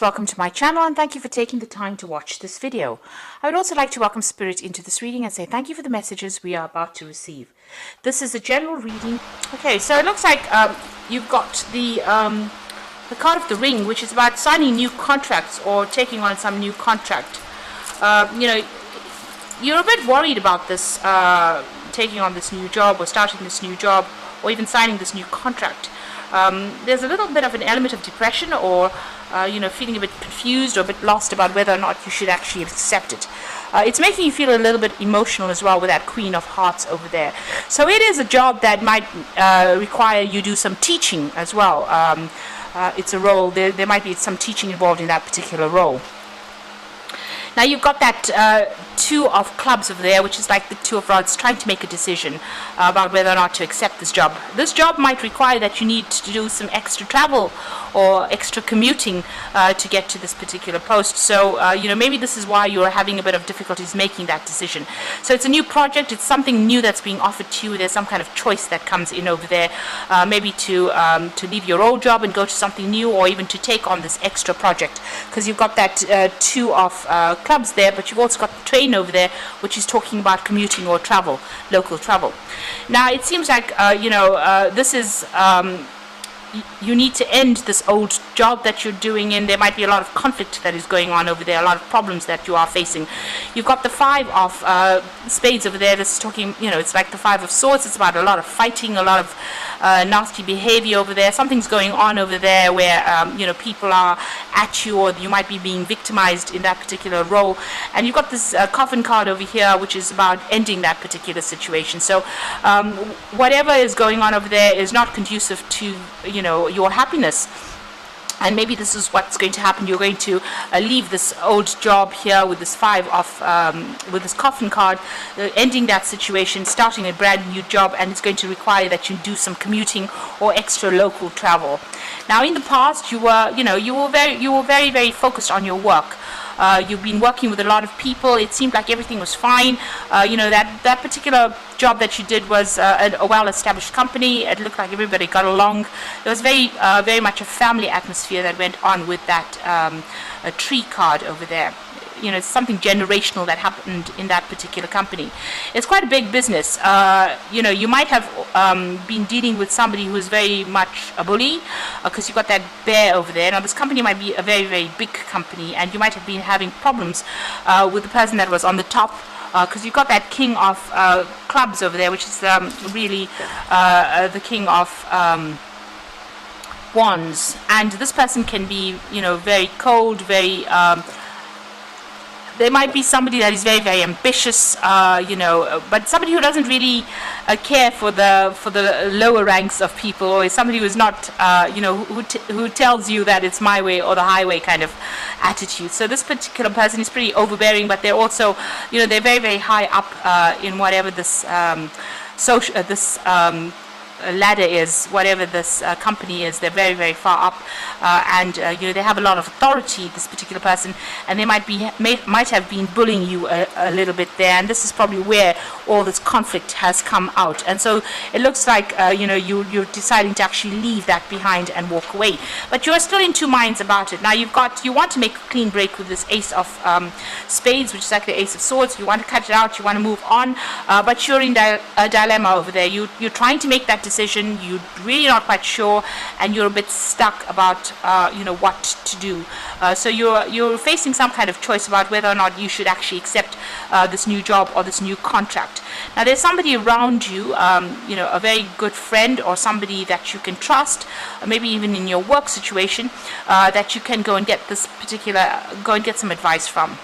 Welcome to my channel and thank you for taking the time to watch this video. I would also like to welcome Spirit into this reading and say thank you for the messages we are about to receive. This is a general reading. Okay, so it looks like you've got the card of the ring, which is about signing new contracts or taking on some new contract. You're a bit worried about this, taking on this new job or starting this new job or even signing this new contract. There's a little bit of an element of depression or feeling a bit confused or a bit lost about whether or not you should actually accept it. It's making you feel a little bit emotional as well with that Queen of Hearts over there. So it is a job that might require you do some teaching as well. It's a role, there might be some teaching involved in that particular role. Now you've got that Two of Clubs over there, which is like the Two of Rods, trying to make a decision about whether or not to accept this job. This job might require that you need to do some extra travel or extra commuting to get to this particular post. So, maybe this is why you're having a bit of difficulties making that decision. So it's a new project, it's something new that's being offered to you. There's some kind of choice that comes in over there, maybe to leave your old job and go to something new, or even to take on this extra project, because you've got that Two of Clubs there, but you've also got the train over there, which is talking about commuting or travel, local travel. Now it seems like this is you need to end this old job that you're doing, and there might be a lot of conflict that is going on over there, a lot of problems that you are facing. You've got the Five of Spades over there. This is talking, it's like the Five of Swords. It's about a lot of fighting, a lot of nasty behavior over there. Something's going on over there where people are at you, or you might be being victimized in that particular role. And you've got this coffin card over here, which is about ending that particular situation. So whatever is going on over there is not conducive to your happiness. And maybe this is what's going to happen. You're going to leave this old job here with this with this coffin card, ending that situation, starting a brand new job, and it's going to require that you do some commuting or extra local travel. Now, in the past, you were very, very focused on your work. You've been working with a lot of people. It seemed like everything was fine. That particular job that you did was a well-established company. It looked like everybody got along. There was very much a family atmosphere that went on with that a tree card over there. It's something generational that happened in that particular company. It's quite a big business. You might have been dealing with somebody who is very much a bully, because you've got that bear over there. Now, this company might be a very, very big company, and you might have been having problems with the person that was on the top, because you've got that King of Clubs over there, which is really the King of Wands. And this person can be, very cold, very... There might be somebody that is very, very ambitious, but somebody who doesn't really care for the lower ranks of people, or is somebody who is not, who tells you that it's my way or the highway kind of attitude. So this particular person is pretty overbearing, but they're also, they're very, very high up in whatever this ladder is, whatever this company is. They're very, very far up, and they have a lot of authority, this particular person, and they might have been bullying you a little bit there, and this is probably where all this conflict has come out. And so it looks like you're deciding to actually leave that behind and walk away, but you're still in two minds about it. Now you want to make a clean break with this Ace of Spades, which is like the Ace of Swords. You want to cut it out, you want to move on, but you're in a dilemma over there. You're trying to make that decision, you're really not quite sure, and you're a bit stuck about what to do. So you're facing some kind of choice about whether or not you should actually accept this new job or this new contract. Now, there's somebody around you, a very good friend or somebody that you can trust, maybe even in your work situation, that you can go and get some advice from.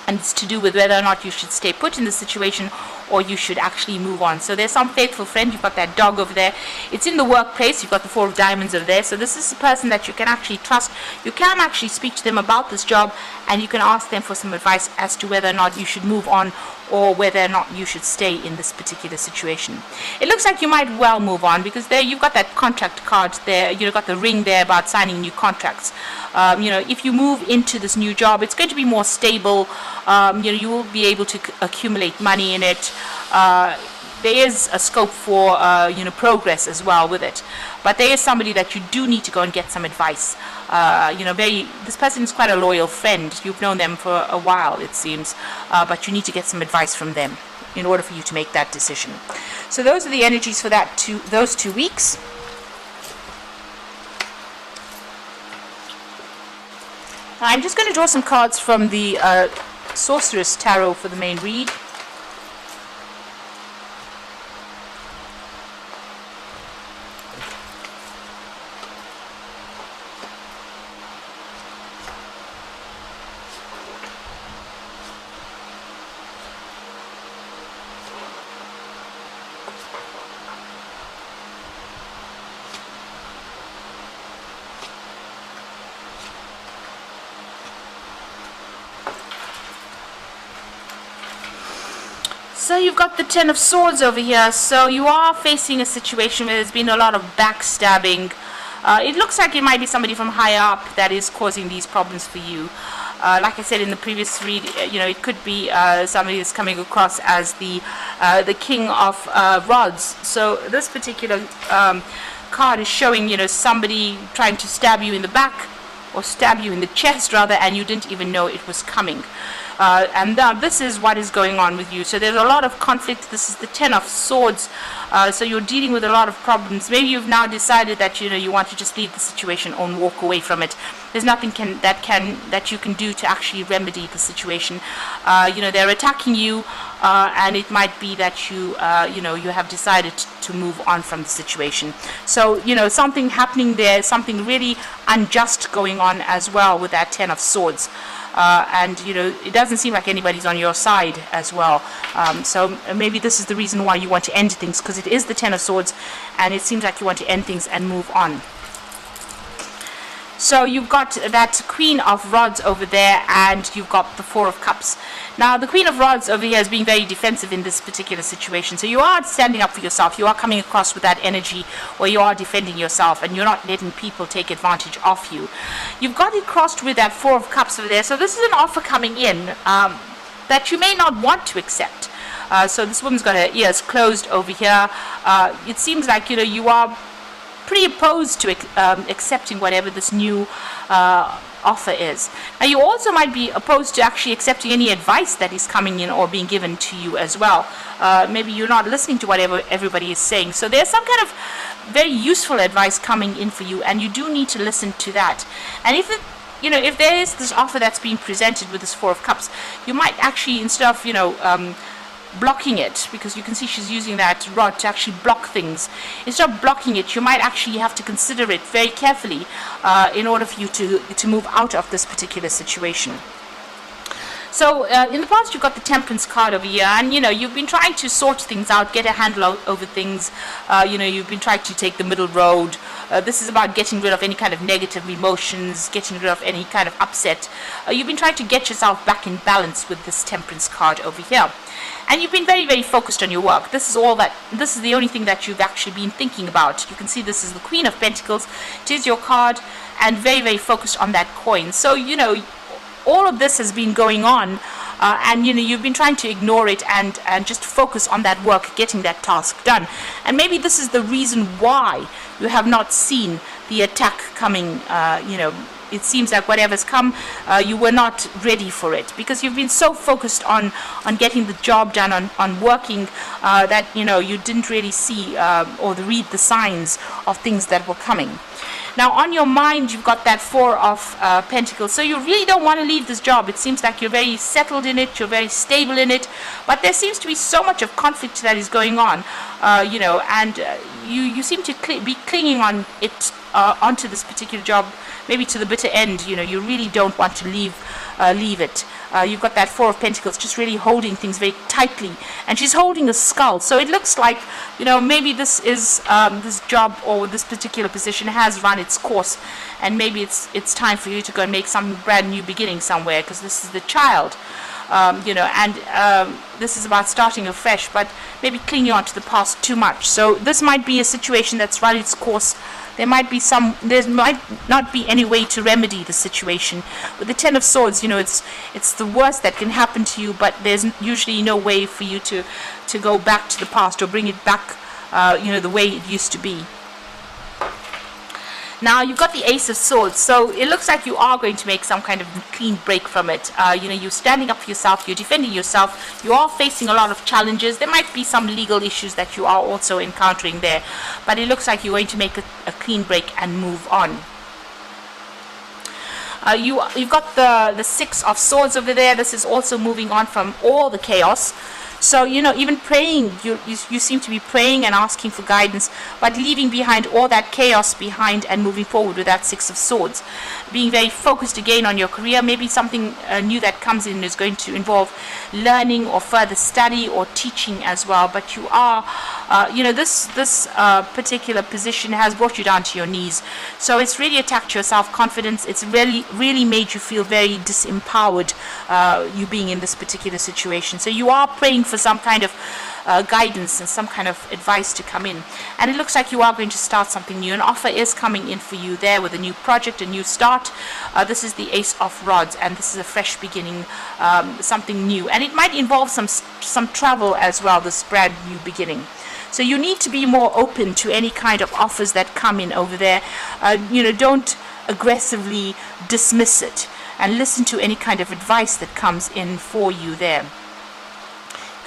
And it's to do with whether or not you should stay put in the situation or you should actually move on. So there's some faithful friend. You've got that dog over there. It's in the workplace. You've got the Four of Diamonds over there. So this is a person that you can actually trust. You can actually speak to them about this job, and you can ask them for some advice as to whether or not you should move on or whether or not you should stay in this particular situation. It looks like you might well move on, because there you've got that contract card there. You've got the ring there about signing new contracts. If you move into this new job, it's going to be more stable. You will be able to accumulate money in it. there is a scope for progress as well with it. But there is somebody that you do need to go and get some advice. This person is quite a loyal friend. You've known them for a while, it seems, but you need to get some advice from them in order for you to make that decision. So those are the energies for those 2 weeks. I'm just going to draw some cards from the Sorceress Tarot for the main read. So you've got the Ten of Swords over here. So you are facing a situation where there's been a lot of backstabbing. It looks like it might be somebody from higher up that is causing these problems for you. Like I said in the previous read, it could be somebody that's coming across as the King of Rods. So this particular card is showing, somebody trying to stab you in the back, or stab you in the chest rather, and you didn't even know it was coming. And this is what is going on with you. So there's a lot of conflict. This is the Ten of Swords. So you're dealing with a lot of problems. Maybe you've now decided that you want to just leave the situation and walk away from it. There's nothing that you can do to actually remedy the situation. They're attacking you, and it might be that you have decided to move on from the situation. So something happening there, something really unjust going on as well with that Ten of Swords. And it doesn't seem like anybody's on your side as well. So maybe this is the reason why you want to end things, because it is the Ten of Swords, and it seems like you want to end things and move on. So you've got that Queen of Rods over there, and you've got the Four of Cups. Now the Queen of Rods over here is being very defensive in this particular situation. So you are standing up for yourself. You are coming across with that energy where you are defending yourself, and you're not letting people take advantage of you. You've got it crossed with that Four of Cups over there. So this is an offer coming in that you may not want to accept. So this woman's got her ears closed over here. It seems like you are pretty opposed to accepting whatever this new offer is. Now you also might be opposed to actually accepting any advice that is coming in or being given to you as well. Maybe you're not listening to whatever everybody is saying. So there's some kind of very useful advice coming in for you, and you do need to listen to that. And if there is this offer that's being presented with this Four of Cups, you might actually, instead of blocking it, because you can see she's using that rod to actually block things, instead of blocking it, you might actually have to consider it very carefully in order for you to move out of this particular situation. So in the past, you've got the Temperance card over here, and you've been trying to sort things out, get a handle over things. You've been trying to take the middle road. This is about getting rid of any kind of negative emotions, getting rid of any kind of upset. You've been trying to get yourself back in balance with this Temperance card over here. And you've been very, very focused on your work. This is the only thing that you've actually been thinking about. You can see this is the Queen of Pentacles. It is your card, and very, very focused on that coin. So, all of this has been going on, and you've been trying to ignore it and just focus on that work, getting that task done. And maybe this is the reason why you have not seen the attack coming. It seems like whatever's come, you were not ready for it, because you've been so focused on getting the job done, on working, that you didn't really see or read the signs of things that were coming. Now on your mind, you've got that Four of Pentacles. So you really don't want to leave this job. It seems like you're very settled in it, you're very stable in it, but there seems to be so much of conflict that is going on, and you seem to be clinging on it, onto this particular job, maybe to the bitter end. You really don't want to leave it. You've got that Four of Pentacles just really holding things very tightly, and she's holding a skull. So it looks like maybe this is this job or this particular position has run its course, and maybe it's time for you to go and make some brand new beginning somewhere, because this is the Child. This is about starting afresh, but maybe clinging on to the past too much. So this might be a situation that's run its course there might not be any way to remedy the situation. With the Ten of Swords, it's the worst that can happen to you, but there's usually no way for you to go back to the past or bring it back, the way it used to be. Now you've got the Ace of Swords, so it looks like you are going to make some kind of clean break from it. You're standing up for yourself, you're defending yourself, you are facing a lot of challenges. There might be some legal issues that you are also encountering there, but it looks like you're going to make a clean break and move on. You've got the Six of Swords over there. This is also moving on from all the chaos. So, even praying, you seem to be praying and asking for guidance, but leaving behind all that chaos behind and moving forward with that Six of Swords. Being very focused again on your career. Maybe something new that comes in is going to involve learning or further study or teaching as well. But you are, this particular position has brought you down to your knees. So it's really attacked your self-confidence. It's really made you feel very disempowered, you being in this particular situation. So you are praying for some kind of guidance and some kind of advice to come in, and it looks like you are going to start something new. An offer is coming in for you there with a new project, a new start. This is the Ace of Rods, and this is a fresh beginning, something new, and it might involve some travel as well, this brand new beginning. So you need to be more open to any kind of offers that come in over there. Don't aggressively dismiss it, and listen to any kind of advice that comes in for you there.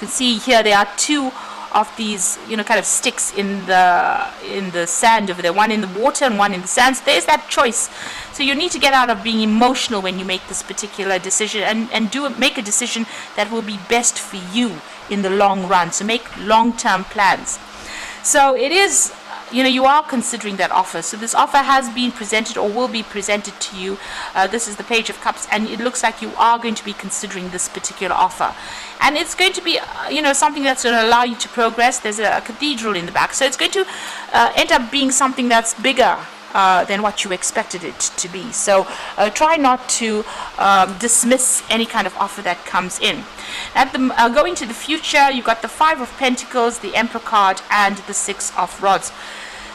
You can see here there are two of these kind of sticks in the sand over there, one in the water and one in the sand. So there's that choice. So you need to get out of being emotional when you make this particular decision, and make a decision that will be best for you in the long run. So make long-term plans. So it is, you are considering that offer. So this offer has been presented or will be presented to you. This is the Page of Cups, and it looks like you are going to be considering this particular offer. And it's going to be, something that's going to allow you to progress. There's a cathedral in the back. So it's going to end up being something that's bigger than what you expected it to be. So try not to dismiss any kind of offer that comes in. Going to the future, you've got the Five of Pentacles, the Emperor card, and the Six of Rods.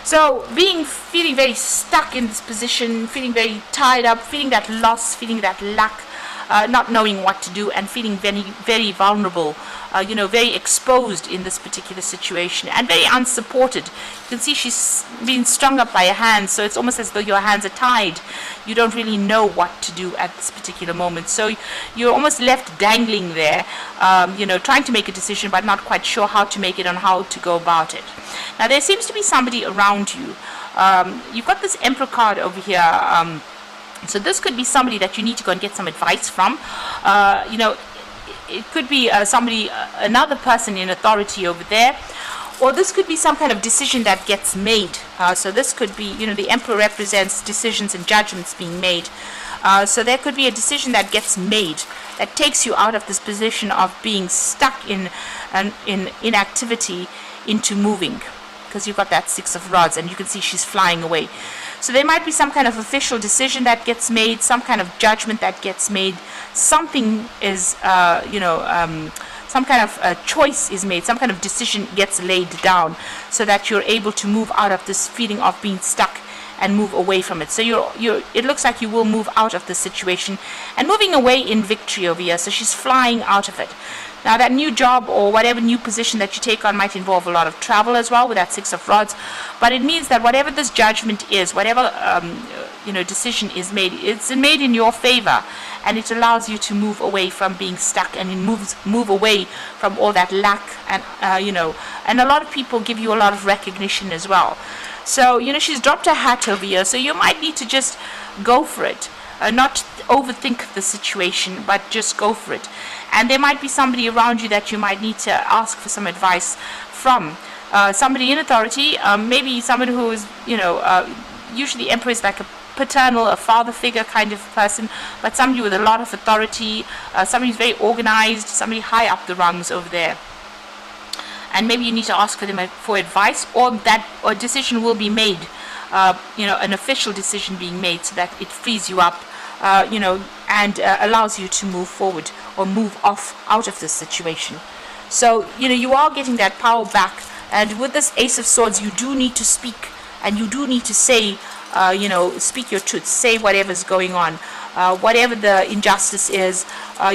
So feeling very stuck in this position, feeling very tied up, feeling that loss, feeling that lack, not knowing what to do, and feeling very, very vulnerable, very exposed in this particular situation, and very unsupported. You can see she's being strung up by her hands, so it's almost as though your hands are tied. You don't really know what to do at this particular moment. So you're almost left dangling there, trying to make a decision, but not quite sure how to make it and how to go about it. Now, there seems to be somebody around you. You've got this Emperor card over here. So this could be somebody that you need to go and get some advice from. It could be another person in authority over there, or this could be some kind of decision that gets made. So this could be, the Emperor represents decisions and judgments being made. So there could be a decision that gets made that takes you out of this position of being stuck in inactivity into moving, because you've got that Six of Rods, and you can see she's flying away. So there might be some kind of official decision that gets made, some kind of judgment that gets made. Something is, some kind of choice is made, some kind of decision gets laid down, so that you're able to move out of this feeling of being stuck and move away from it. So it looks like you will move out of the situation and moving away in victory over here. So she's flying out of it. Now, that new job or whatever new position that you take on might involve a lot of travel as well with that Six of Rods. But it means that whatever this judgment is, whatever decision is made, it's made in your favor, and it allows you to move away from being stuck, and it move away from all that lack, and and a lot of people give you a lot of recognition as well. So she's dropped her hat over here. So you might need to just go for it. Not overthink the situation, but just go for it. And there might be somebody around you that you might need to ask for some advice from. Somebody in authority, maybe somebody who is, usually Emperor is like a paternal, a father figure kind of person, but somebody with a lot of authority, somebody who's very organized, somebody high up the rungs over there. And maybe you need to ask for them for advice, or that a decision will be made, an official decision being made, so that it frees you up, and allows you to move forward or move out of this situation. So, you are getting that power back. And with this Ace of Swords, you do need to speak and you do need to say, speak your truth, say whatever's going on. Whatever the injustice is,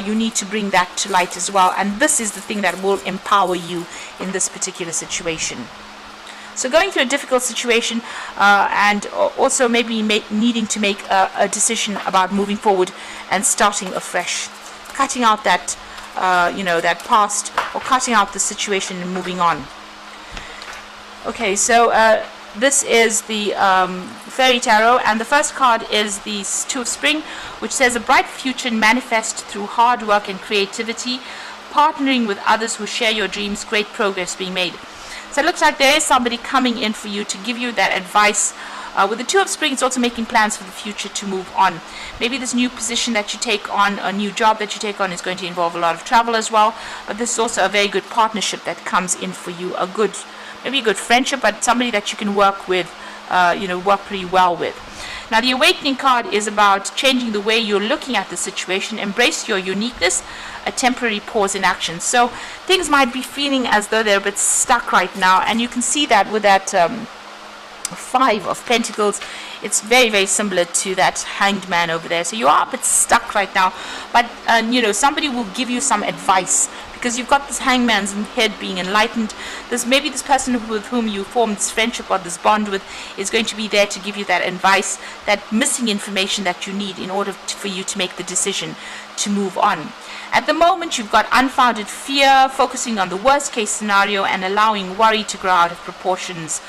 you need to bring that to light as well. And this is the thing that will empower you in this particular situation. So going through a difficult situation, and also maybe needing to make a decision about moving forward and starting afresh, cutting out that, that past, or cutting out the situation and moving on. Okay, so this is the Fairy Tarot, and the first card is the Two of Spring, which says a bright future manifest through hard work and creativity, partnering with others who share your dreams, great progress being made. So it looks like there is somebody coming in for you to give you that advice. With the Two of Spring, it's also making plans for the future to move on. Maybe this new position that you take on, a new job that you take on, is going to involve a lot of travel as well. But this is also a very good partnership that comes in for you, maybe a good friendship, but somebody that you can work with, work pretty well with. Now, the Awakening card is about changing the way you're looking at the situation. Embrace your uniqueness, a temporary pause in action. So things might be feeling as though they're a bit stuck right now, and you can see that with that Five of Pentacles. It's very, very similar to that Hanged Man over there. So you are a bit stuck right now, but somebody will give you some advice, because you've got this Hangman's head being enlightened. Maybe this person with whom you formed this friendship or this bond with is going to be there to give you that advice, that missing information that you need in order for you to make the decision to move on. At the moment, you've got unfounded fear, focusing on the worst case scenario and allowing worry to grow out of proportions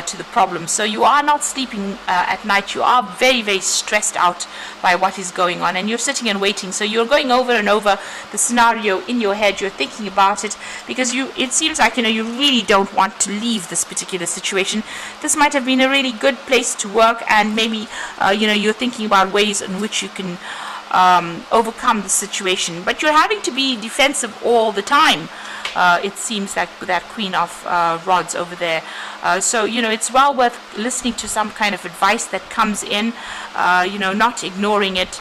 to the problem. So you are not sleeping at night. You are very, very stressed out by what is going on, and you're sitting and waiting. So you're going over and over the scenario in your head. You're thinking about it because it seems like you really don't want to leave this particular situation. This might have been a really good place to work, and maybe you're thinking about ways in which you can overcome the situation, but you're having to be defensive all the time. It seems like with that Queen of Rods over there. So it's well worth listening to some kind of advice that comes in, not ignoring it,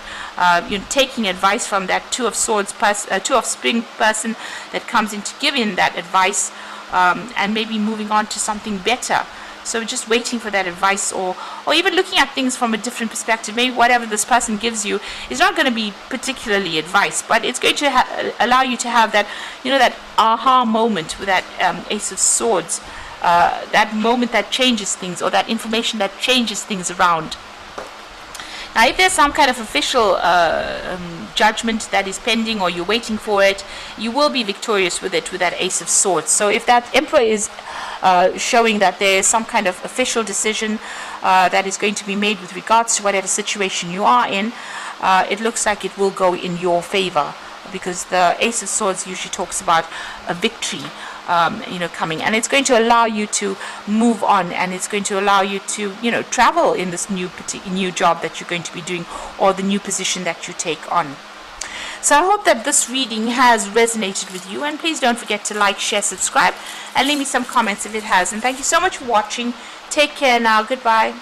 taking advice from that Two of Spring person that comes in to give in that advice, and maybe moving on to something better. So just waiting for that advice, or even looking at things from a different perspective. Maybe whatever this person gives you is not going to be particularly advice, but it's going to allow you to have that, that aha moment with that Ace of Swords, that moment that changes things, or that information that changes things around. Now, if there's some kind of official judgment that is pending, or you're waiting for it, you will be victorious with it, with that Ace of Swords. So if that Emperor is showing that there is some kind of official decision that is going to be made with regards to whatever situation you are in, it looks like it will go in your favor, because the Ace of Swords usually talks about a victory coming, and it's going to allow you to move on, and it's going to allow you to travel in this new job that you're going to be doing, or the new position that you take on. So I hope that this reading has resonated with you, and please don't forget to like, share, subscribe, and leave me some comments if it has. And thank you so much for watching. Take care now. Goodbye.